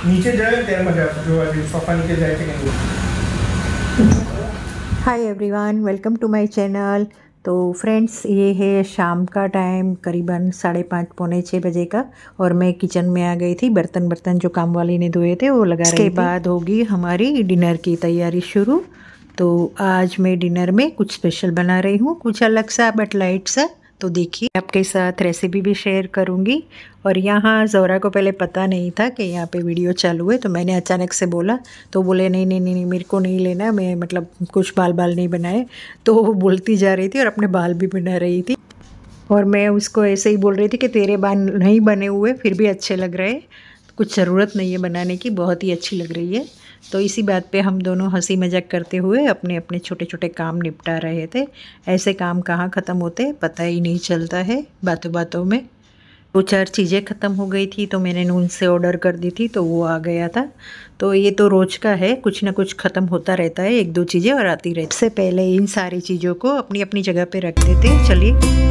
નીચે જાય ત્યારે મજા આવશે જો આજે સોફા નીચે જાય છે કે નહીં। Hi everyone, welcome to my channel. तो फ्रेंड्स, ये है शाम का टाइम, करीबन 5:30 पौने 6 बजे का, और मैं किचन में आ गई थी। बर्तन जो काम वाली ने धोए थे वो लगा रही थी। इसके बाद होगी हमारी डिनर की तैयारी शुरू। तो आज मैं डिनर में कुछ स्पेशल बना रही हूँ, कुछ अलग सा बट लाइट सा। तो देखिए, आपके साथ रेसिपी भी शेयर करूँगी। और यहाँ ज़ोरा को पहले पता नहीं था कि यहाँ पे वीडियो चालू है, तो मैंने अचानक से बोला, तो बोले नहीं नहीं नहीं नहीं मेरे को नहीं लेना, मैं मतलब कुछ बाल नहीं बनाए। तो वो बोलती जा रही थी और अपने बाल भी बना रही थी, और मैं उसको ऐसे ही बोल रही थी कि तेरे बाल नहीं बने हुए फिर भी अच्छे लग रहे, कुछ ज़रूरत नहीं है बनाने की, बहुत ही अच्छी लग रही है। तो इसी बात पे हम दोनों हंसी मजाक करते हुए अपने अपने छोटे छोटे काम निपटा रहे थे। ऐसे काम कहाँ ख़त्म होते पता ही नहीं चलता है, बातों बातों में। 2-4 चीज़ें ख़त्म हो गई थी तो मैंने नून से ऑर्डर कर दी थी, तो वो आ गया था। तो ये तो रोज़ का है, कुछ ना कुछ ख़त्म होता रहता है, 1-2 चीज़ें और आती रहती। इससे पहले इन सारी चीज़ों को अपनी अपनी जगह पे रख देते। चलिए,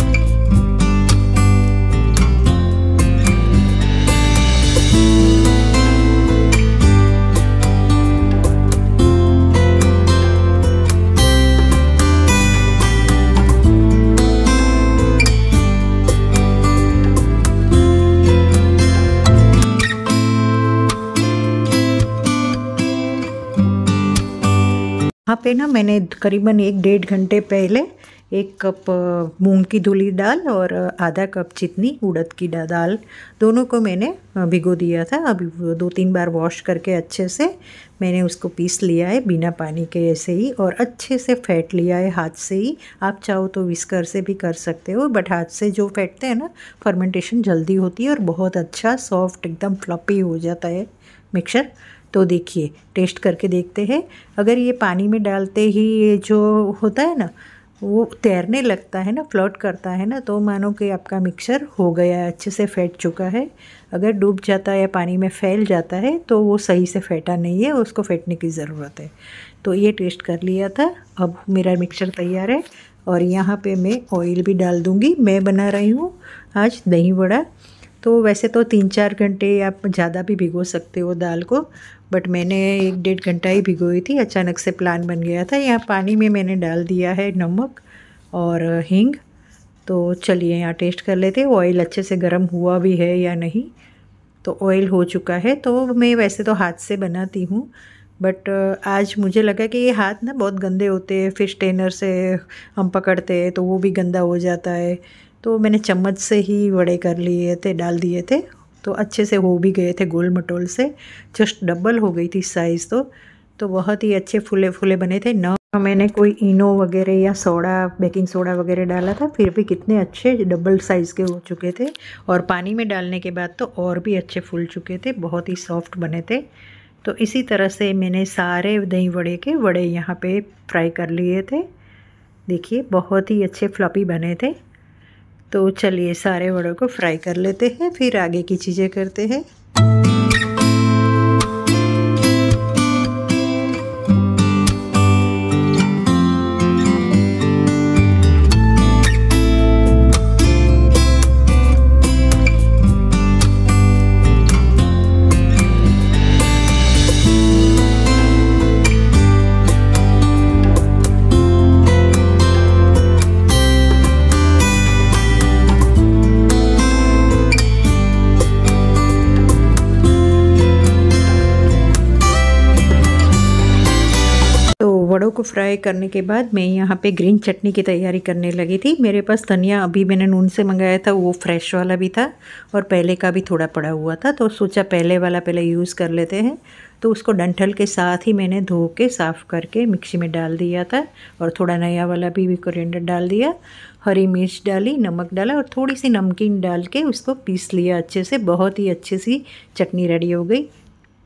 यहाँ पे ना मैंने करीबन 1-1.5 घंटे पहले 1 कप मूंग की धुली दाल और आधा कप जितनी उड़द की दाल, दोनों को मैंने भिगो दिया था। अभी 2-3 बार वॉश करके अच्छे से मैंने उसको पीस लिया है बिना पानी के ऐसे ही, और अच्छे से फेंट लिया है हाथ से ही। आप चाहो तो विस्कर से भी कर सकते हो, बट हाथ से जो फेंटते हैं ना, फर्मेंटेशन जल्दी होती है और बहुत अच्छा सॉफ्ट एकदम फ्लफी हो जाता है मिक्सचर। तो देखिए, टेस्ट करके देखते हैं। अगर ये पानी में डालते ही ये जो होता है ना, वो तैरने लगता है ना, फ्लोट करता है ना, तो मानो कि आपका मिक्सचर हो गया है, अच्छे से फेंट चुका है। अगर डूब जाता है या पानी में फैल जाता है तो वो सही से फेंटा नहीं है, उसको फेंटने की ज़रूरत है। तो ये टेस्ट कर लिया था। अब मेरा मिक्सचर तैयार है, और यहाँ पे मैं ऑयल भी डाल दूँगी। मैं बना रही हूँ आज दही वड़ा। तो वैसे तो 3-4 घंटे आप ज़्यादा भी भिगो सकते हो दाल को, बट मैंने 1-1.5 घंटा ही भिगोई थी, अचानक से प्लान बन गया था। यहाँ पानी में मैंने डाल दिया है नमक और हींग। तो चलिए यहाँ टेस्ट कर लेते हैं ऑयल अच्छे से गर्म हुआ भी है या नहीं। तो ऑयल हो चुका है। तो मैं वैसे तो हाथ से बनाती हूँ, बट आज मुझे लगा कि ये हाथ ना बहुत गंदे होते हैं, फिश टेनर से हम पकड़ते हैं तो वो भी गंदा हो जाता है। तो मैंने चम्मच से ही वड़े कर लिए थे, डाल दिए थे, तो अच्छे से हो भी गए थे गोल मटोल से। जस्ट डबल हो गई थी साइज़। तो बहुत ही अच्छे फूले फूले बने थे। ना मैंने कोई इनो वगैरह या सोडा, बेकिंग सोडा वगैरह डाला था, फिर भी कितने अच्छे डबल साइज़ के हो चुके थे। और पानी में डालने के बाद तो और भी अच्छे फूल चुके थे, बहुत ही सॉफ्ट बने थे। तो इसी तरह से मैंने सारे दही वड़े के वड़े यहाँ पे फ्राई कर लिए थे। देखिए, बहुत ही अच्छे फ्लफी बने थे। तो चलिए सारे वड़ों को फ्राई कर लेते हैं, फिर आगे की चीज़ें करते हैं। वड़ों को फ्राई करने के बाद मैं यहाँ पे ग्रीन चटनी की तैयारी करने लगी थी। मेरे पास धनिया अभी मैंने नून से मंगाया था, वो फ्रेश वाला भी था और पहले का भी थोड़ा पड़ा हुआ था, तो सोचा पहले वाला पहले यूज़ कर लेते हैं। तो उसको डंठल के साथ ही मैंने धो के साफ़ करके मिक्सी में डाल दिया था, और थोड़ा नया वाला भी कोरिएंडर डाल दिया, हरी मिर्च डाली, नमक डाला और थोड़ी सी नमकीन डाल के उसको पीस लिया अच्छे से। बहुत ही अच्छी सी चटनी रेडी हो गई।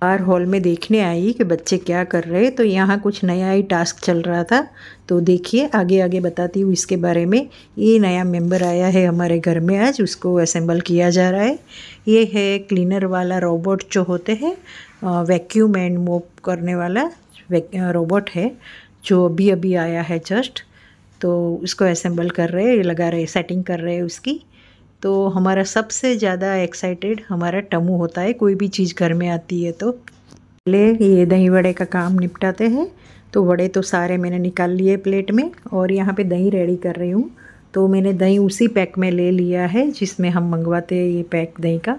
बाहर हॉल में देखने आई कि बच्चे क्या कर रहे हैं, तो यहाँ कुछ नया ही टास्क चल रहा था। तो देखिए, आगे आगे बताती हूँ इसके बारे में। ये नया मेंबर आया है हमारे घर में आज, उसको असेंबल किया जा रहा है। ये है क्लीनर वाला रोबोट जो होते हैं, वैक्यूम एंड मोप करने वाला रोबोट है, जो अभी अभी आया है जस्ट। तो उसको असेंबल कर रहे हैं, लगा रहे, सेटिंग कर रहे हैं उसकी। तो हमारा सबसे ज़्यादा एक्साइटेड हमारा टमू होता है कोई भी चीज़ घर में आती है तो। पहले ये दही वड़े का काम निपटाते हैं। तो वड़े तो सारे मैंने निकाल लिए प्लेट में और यहाँ पे दही रेडी कर रही हूँ। तो मैंने दही उसी पैक में ले लिया है जिसमें हम मंगवाते हैं ये पैक दही का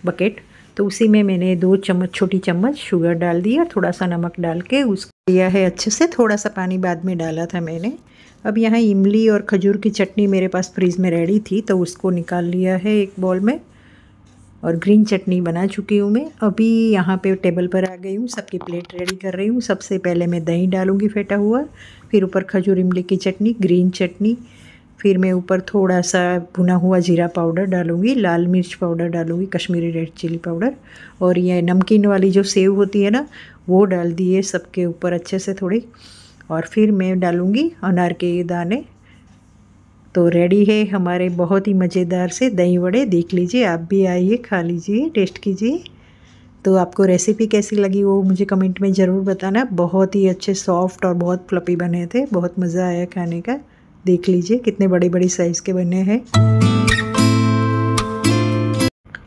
बकेट। तो उसी में मैंने 2 चम्मच छोटी चम्मच शुगर डाल दी और थोड़ा सा नमक डाल के उसको लिया है अच्छे से। थोड़ा सा पानी बाद में डाला था मैंने। अब यहाँ इमली और खजूर की चटनी मेरे पास फ्रीज में रेडी थी तो उसको निकाल लिया है एक बाउल में और ग्रीन चटनी बना चुकी हूँ मैं। अभी यहाँ पे टेबल पर आ गई हूँ, सबकी प्लेट रेडी कर रही हूँ। सबसे पहले मैं दही डालूँगी फेंटा हुआ, फिर ऊपर खजूर इमली की चटनी, ग्रीन चटनी, फिर मैं ऊपर थोड़ा सा भुना हुआ जीरा पाउडर डालूँगी, लाल मिर्च पाउडर डालूँगी, कश्मीरी रेड चिली पाउडर, और ये नमकीन वाली जो सेव होती है ना वो डाल दिए सबके ऊपर अच्छे से थोड़ी। और फिर मैं डालूँगी अनार के ये दाने। तो रेडी है हमारे बहुत ही मज़ेदार से दही वड़े। देख लीजिए, आप भी आइए, खा लीजिए, टेस्ट कीजिए। तो आपको रेसिपी कैसी लगी वो मुझे कमेंट में ज़रूर बताना। बहुत ही अच्छे सॉफ्ट और बहुत फ्लफी बने थे, बहुत मज़ा आया खाने का। देख लीजिए कितने बड़े बड़े साइज़ के बने हैं।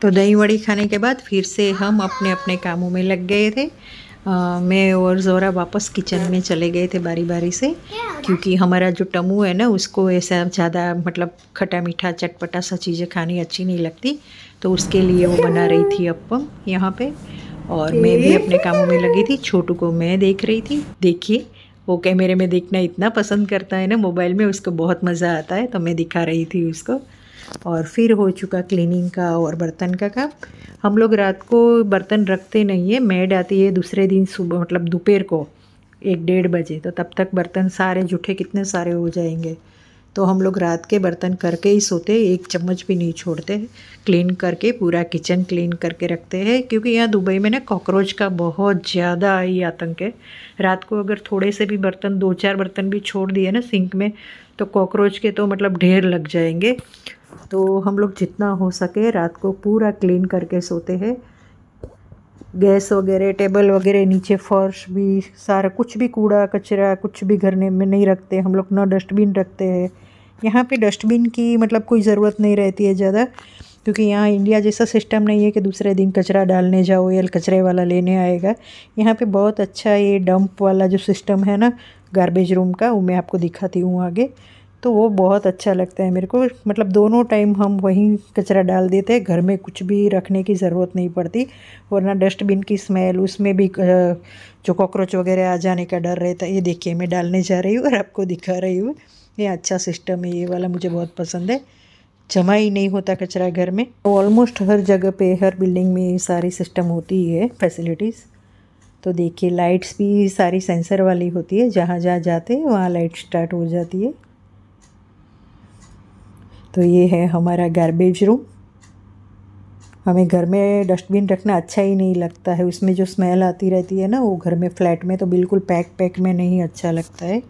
तो दही वड़ी खाने के बाद फिर से हम अपने अपने कामों में लग गए थे। मैं और ज़ोरा वापस किचन में चले गए थे बारी बारी से, क्योंकि हमारा जो टमू है ना उसको ऐसा ज़्यादा मतलब खट्टा मीठा चटपटा सा चीज़ें खानी अच्छी नहीं लगती। तो उसके लिए वो बना रही थी अप्पम यहाँ पे, और मैं भी अपने कामों में लगी थी। छोटू को मैं देख रही थी। देखिए वो कैमरे में देखना इतना पसंद करता है ना, मोबाइल में उसको बहुत मज़ा आता है, तो मैं दिखा रही थी उसको। और फिर हो चुका क्लीनिंग का और बर्तन का काम। हम लोग रात को बर्तन रखते नहीं है, मेड आती है दूसरे दिन सुबह मतलब दोपहर को 1-1:30 बजे, तो तब तक बर्तन सारे जूठे कितने सारे हो जाएंगे। तो हम लोग रात के बर्तन करके ही सोते, 1 चम्मच भी नहीं छोड़ते। क्लीन करके पूरा किचन क्लीन करके रखते हैं, क्योंकि यहाँ दुबई में ना कॉकरोच का बहुत ज़्यादा ही आतंक है। रात को अगर थोड़े से भी बर्तन 2-4 बर्तन भी छोड़ दिए ना सिंक में तो कॉकरोच के तो मतलब ढेर लग जाएंगे। तो हम लोग जितना हो सके रात को पूरा क्लीन करके सोते हैं। गैस वगैरह, टेबल वगैरह, नीचे फर्श भी, सारा कुछ भी कूड़ा कचरा कुछ भी घर में नहीं रखते हम लोग। ना डस्टबिन रखते हैं। यहाँ पे डस्टबिन की मतलब कोई ज़रूरत नहीं रहती है ज़्यादा, क्योंकि यहाँ इंडिया जैसा सिस्टम नहीं है कि दूसरे दिन कचरा डालने जाओ या कचरे वाला लेने आएगा। यहाँ पे बहुत अच्छा ये डंप वाला जो सिस्टम है ना गार्बेज रूम का, वो मैं आपको दिखाती हूँ आगे। तो वो बहुत अच्छा लगता है मेरे को। मतलब दोनों टाइम हम वहीं कचरा डाल देते हैं, घर में कुछ भी रखने की ज़रूरत नहीं पड़ती। वरना डस्टबिन की स्मेल, उसमें भी जो कॉकरोच वगैरह आ जाने का डर रहता है। ये देखिए मैं डालने जा रही हूँ और आपको दिखा रही हूँ। ये अच्छा सिस्टम है, ये वाला मुझे बहुत पसंद है। जमा ही नहीं होता कचरा घर में। ऑलमोस्ट हर जगह पे, हर बिल्डिंग में ये सारी सिस्टम होती है फैसिलिटीज़। तो देखिए लाइट्स भी सारी सेंसर वाली होती है, जहाँ जहाँ जाते हैं वहाँ लाइट स्टार्ट हो जाती है। तो ये है हमारा गार्बेज रूम। हमें घर में डस्टबिन रखना अच्छा ही नहीं लगता है, उसमें जो स्मेल आती रहती है ना, वो घर में फ्लैट में तो बिल्कुल पैक में नहीं अच्छा लगता है।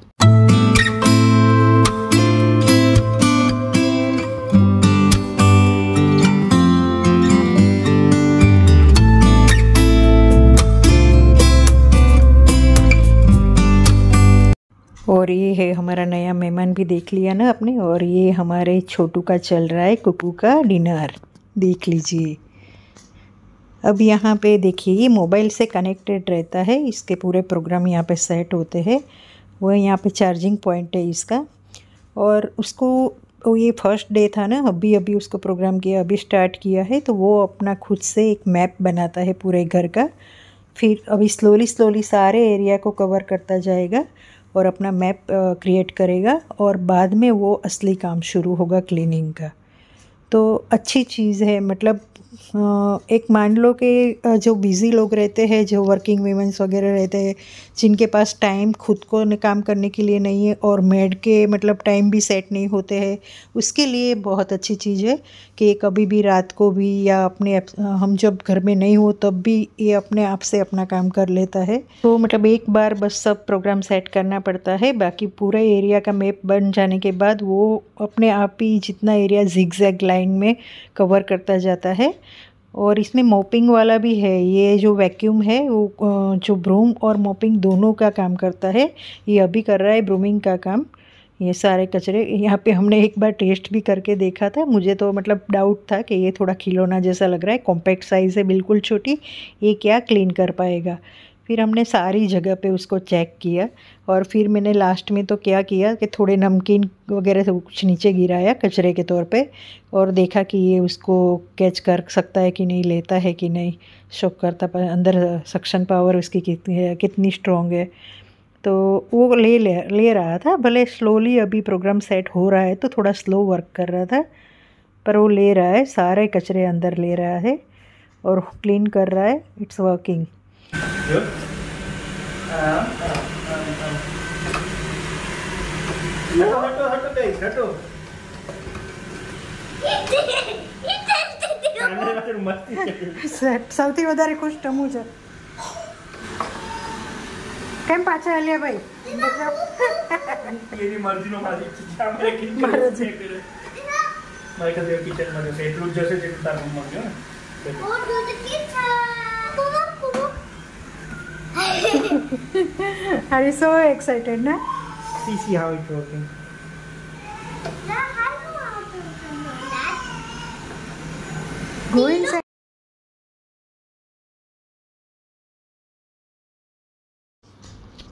और ये है हमारा नया मेहमान भी देख लिया ना आपने। और ये हमारे छोटू का चल रहा है कुकू का डिनर, देख लीजिए। अब यहाँ पे देखिए ये मोबाइल से कनेक्टेड रहता है, इसके पूरे प्रोग्राम यहाँ पे सेट होते हैं। वो यहाँ पे चार्जिंग पॉइंट है इसका। और उसको ये फर्स्ट डे था ना, अभी उसको प्रोग्राम किया, अभी स्टार्ट किया है। तो वो अपना खुद से एक मैप बनाता है पूरे घर का। फिर अभी स्लोली सारे एरिया को कवर करता जाएगा और अपना मैप क्रिएट करेगा, और बाद में वो असली काम शुरू होगा क्लीनिंग का। तो अच्छी चीज़ है। मतलब एक मान लो कि जो बिज़ी लोग रहते हैं, जो वर्किंग वीमेंस वगैरह रहते हैं, जिनके पास टाइम खुद को काम करने के लिए नहीं है और मेड के मतलब टाइम भी सेट नहीं होते हैं, उसके लिए बहुत अच्छी चीज़ है कि कभी भी रात को भी या अपने हम जब घर में नहीं हो तब भी ये अपने आप से अपना काम कर लेता है। तो मतलब एक बार बस सब प्रोग्राम सेट करना पड़ता है, बाकी पूरा एरिया का मैप बन जाने के बाद वो अपने आप ही जितना एरिया जिगजैग लाइन में कवर करता जाता है। और इसमें मॉपिंग वाला भी है। ये जो वैक्यूम है वो जो ब्रूम और मॉपिंग दोनों का काम करता है। ये अभी कर रहा है ब्रूमिंग का काम। ये सारे कचरे यहाँ पे हमने एक बार टेस्ट भी करके देखा था। मुझे तो मतलब डाउट था कि ये थोड़ा खिलौना जैसा लग रहा है, कॉम्पैक्ट साइज़ है बिल्कुल छोटी, ये क्या क्लीन कर पाएगा। फिर हमने सारी जगह पे उसको चेक किया और फिर मैंने लास्ट में तो क्या किया कि थोड़े नमकीन वगैरह सब कुछ नीचे गिराया कचरे के तौर पे और देखा कि ये उसको कैच कर सकता है कि नहीं, लेता है कि नहीं, शॉक करता पर अंदर सक्शन पावर उसकी कितनी है, कितनी स्ट्रॉन्ग है। तो वो ले रहा था, भले स्लोली अभी प्रोग्राम सेट हो रहा है तो थोड़ा स्लो वर्क कर रहा था, पर वो ले रहा है, सारे कचरे अंदर ले रहा है और क्लीन कर रहा है। It's working. સૌથી વધારે ખુશ ટમુ છે. કેમ પાછા હલ્યા ભાઈ? એની મરજીનો માલિક છે. આપણે કિચન કરે. મારે કદે કિચન માં જશે એટલું જ જશે જેટલું તાર રૂમમાં ગયો ને. Oh go the kitchen. Are you so excited, na? See how it's working. Go inside.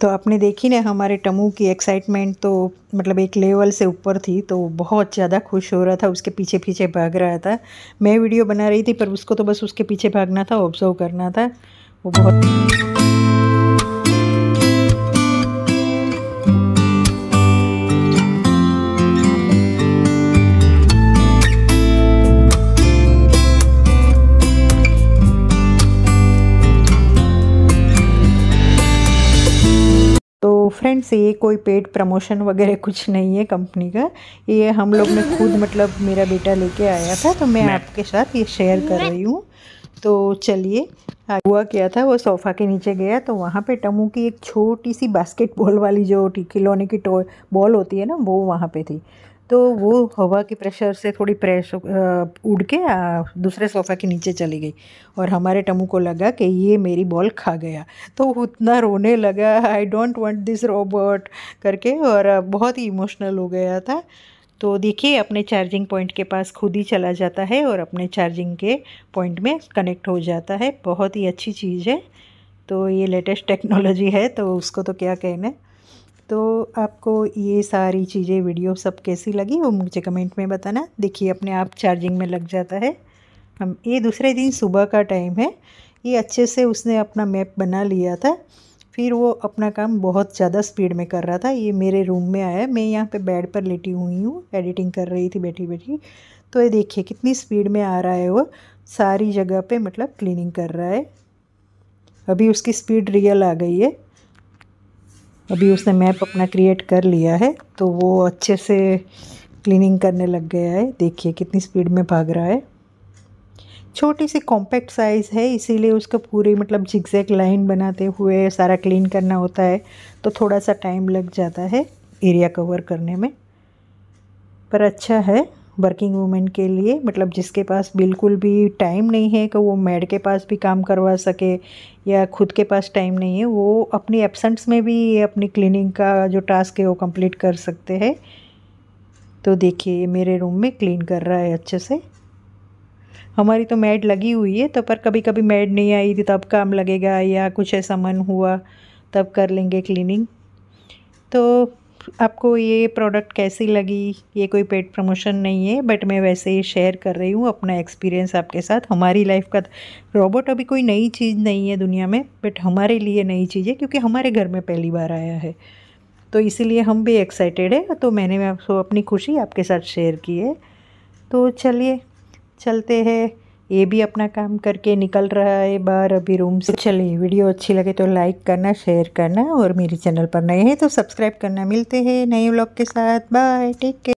तो आपने देखी ना हमारे टमू की एक्साइटमेंट, तो मतलब एक लेवल से ऊपर थी, तो बहुत ज़्यादा खुश हो रहा था, उसके पीछे पीछे भाग रहा था। मैं वीडियो बना रही थी पर उसको तो बस उसके पीछे भागना था, ऑब्जर्व करना था। वो बहुत फ्रेंड्स, ये कोई पेड प्रमोशन वगैरह कुछ नहीं है कंपनी का, ये हम लोग ने खुद मतलब मेरा बेटा लेके आया था, तो मैं आपके साथ ये शेयर कर रही हूँ। तो चलिए, हुआ क्या था, वो सोफ़ा के नीचे गया तो वहाँ पे टमू की एक छोटी सी बास्केटबॉल वाली जो खिलौने की टॉय बॉल होती है ना, वो वहाँ पे थी। तो वो हवा के प्रेशर से थोड़ी उड़ के दूसरे सोफ़ा के नीचे चली गई और हमारे टमू को लगा कि ये मेरी बॉल खा गया, तो उतना रोने लगा, I don't want this robot करके, और बहुत ही इमोशनल हो गया था। तो देखिए, अपने चार्जिंग पॉइंट के पास खुद ही चला जाता है और अपने चार्जिंग के पॉइंट में कनेक्ट हो जाता है। बहुत ही अच्छी चीज़ है। तो ये लेटेस्ट टेक्नोलॉजी है, तो उसको तो क्या कहना। तो आपको ये सारी चीज़ें वीडियो सब कैसी लगी वो मुझे कमेंट में बताना। देखिए, अपने आप चार्जिंग में लग जाता है। हम ये दूसरे दिन सुबह का टाइम है। ये अच्छे से उसने अपना मैप बना लिया था, फिर वो अपना काम बहुत ज़्यादा स्पीड में कर रहा था। ये मेरे रूम में आया, मैं यहाँ पे बेड पर लेटी हुई हूँ, एडिटिंग कर रही थी बैठी बैठी। तो ये देखिए कितनी स्पीड में आ रहा है, वो सारी जगह पे मतलब क्लीनिंग कर रहा है। अभी उसकी स्पीड रियल आ गई है। अभी उसने मैप अपना क्रिएट कर लिया है, तो वो अच्छे से क्लीनिंग करने लग गया है। देखिए कितनी स्पीड में भाग रहा है। छोटी सी कॉम्पैक्ट साइज़ है, इसीलिए उसका पूरी मतलब जिगजैग लाइन बनाते हुए सारा क्लीन करना होता है, तो थोड़ा सा टाइम लग जाता है एरिया कवर करने में। पर अच्छा है वर्किंग वूमेन के लिए, मतलब जिसके पास बिल्कुल भी टाइम नहीं है कि वो मेड के पास भी काम करवा सके, या खुद के पास टाइम नहीं है, वो अपनी एब्सेंस में भी अपनी क्लीनिंग का जो टास्क है वो कंप्लीट कर सकते हैं। तो देखिए, मेरे रूम में क्लीन कर रहा है अच्छे से। हमारी तो मेड लगी हुई है, तो पर कभी कभी मेड नहीं आई थी तब काम लगेगा, या कुछ ऐसा मन हुआ तब कर लेंगे क्लीनिंग। तो आपको ये प्रोडक्ट कैसी लगी? ये कोई पेड प्रमोशन नहीं है, बट मैं वैसे ही शेयर कर रही हूँ अपना एक्सपीरियंस आपके साथ। हमारी लाइफ का रोबोट अभी कोई नई चीज़ नहीं है दुनिया में, बट हमारे लिए नई चीज़ है क्योंकि हमारे घर में पहली बार आया है, तो इसीलिए हम भी एक्साइटेड है। तो मैंने आपको अपनी खुशी आपके साथ शेयर की है। तो चलिए चलते हैं, ये भी अपना काम करके निकल रहा है बाहर अभी रूम से। चलिए, वीडियो अच्छी लगे तो लाइक करना, शेयर करना, और मेरे चैनल पर नए हैं तो सब्सक्राइब करना। मिलते हैं नए व्लॉग के साथ। Bye, take care.